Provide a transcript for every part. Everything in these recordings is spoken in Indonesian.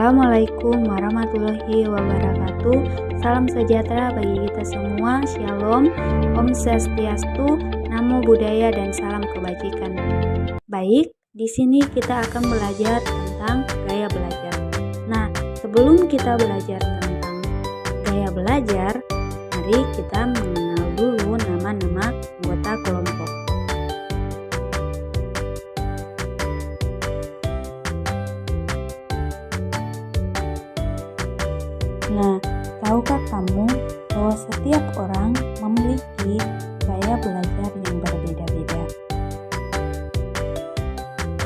Assalamualaikum warahmatullahi wabarakatuh. Salam sejahtera bagi kita semua. Shalom, Om Swastiastu, Namo Buddhaya, dan salam kebajikan. Baik, di sini kita akan belajar tentang gaya belajar. Nah, sebelum kita belajar tentang gaya belajar, mari kita mengenal dulu nama-nama anggota kelompok. Nah, tahukah kamu bahwa setiap orang memiliki gaya belajar yang berbeda-beda?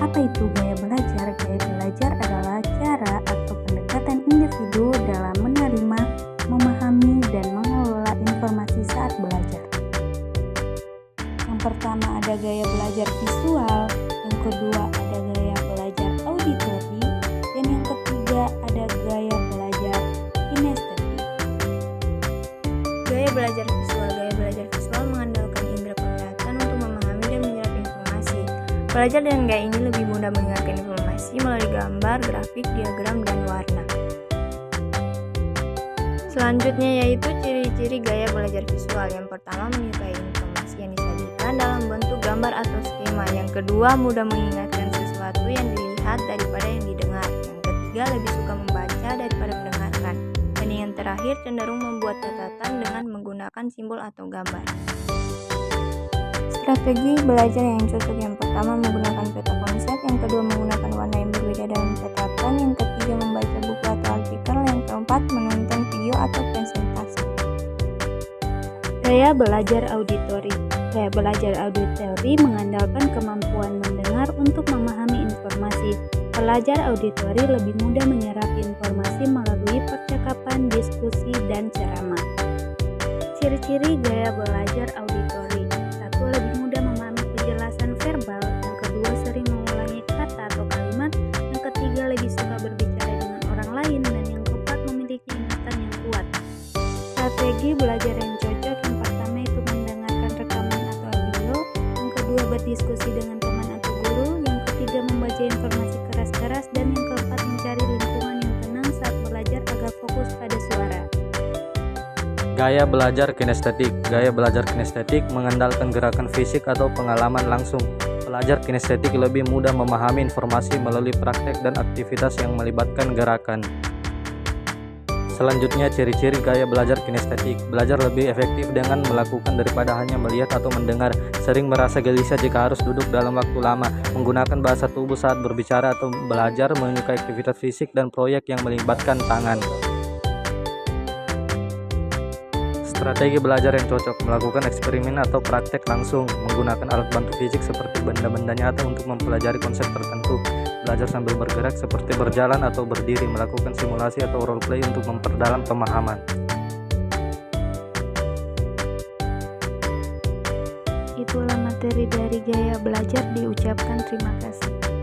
Apa itu gaya belajar? Gaya belajar adalah cara atau pendekatan individu dalam menerima, memahami, dan mengelola informasi saat belajar. Yang pertama ada gaya belajar visual, yang kedua ada gaya belajar auditori, dan yang ketiga ada gaya belajar kinestetik. Gaya belajar visual mengandalkan indera penglihatan untuk memahami dan menyerap informasi. Pelajar dengan gaya ini lebih mudah mengingatkan informasi melalui gambar, grafik, diagram, dan warna. Selanjutnya yaitu ciri-ciri gaya belajar visual. Yang pertama, menyukai informasi yang disajikan dalam bentuk gambar atau skema. Yang kedua, mudah mengingatkan sesuatu yang dilihat daripada yang didengar. Yang ketiga, lebih suka membaca daripada mendengarkan. Dan yang terakhir, cenderung membuat catatan dengan menggunakan simbol atau gambar. Strategi belajar yang cocok. Yang pertama, menggunakan peta konsep. Yang kedua, menggunakan warna yang berbeda dalam catatan. Yang ketiga, membaca buku atau artikel. Yang keempat, menonton video atau presentasi. Gaya belajar auditori. Gaya belajar auditori mengandalkan kemampuan mendengar untuk memahami informasi. Pelajar auditori lebih mudah menyerap informasi melalui percakapan, diskusi, dan ceramah. Ciri-ciri gaya belajar auditori. 1. Lebih mudah memahami penjelasan verbal. Yang kedua, sering mengulangi kata atau kalimat. Yang ketiga, lebih suka berbicara dengan orang lain. Dan yang keempat, memiliki ingatan yang kuat. Strategi belajar yang cocok. Yang pertama itu mendengarkan rekaman atau audio. Yang kedua, berdiskusi dengan teman atau guru. Yang ketiga, membaca informasi keras-keras. Dan yang keempat, mencari lingkungan yang tenang saat belajar agar fokus pada suara. Gaya belajar kinestetik. Gaya belajar kinestetik mengandalkan gerakan fisik atau pengalaman langsung. Pelajar kinestetik lebih mudah memahami informasi melalui praktek dan aktivitas yang melibatkan gerakan. Selanjutnya, ciri-ciri gaya belajar kinestetik. Belajar lebih efektif dengan melakukan daripada hanya melihat atau mendengar. Sering merasa gelisah jika harus duduk dalam waktu lama. Menggunakan bahasa tubuh saat berbicara atau belajar. Menyukai aktivitas fisik dan proyek yang melibatkan tangan. Strategi belajar yang cocok. Melakukan eksperimen atau praktek langsung. Menggunakan alat bantu fisik seperti benda-benda nyata untuk mempelajari konsep tertentu. Belajar sambil bergerak seperti berjalan atau berdiri. Melakukan simulasi atau role play untuk memperdalam pemahaman. Itulah materi dari gaya belajar. Diucapkan terima kasih.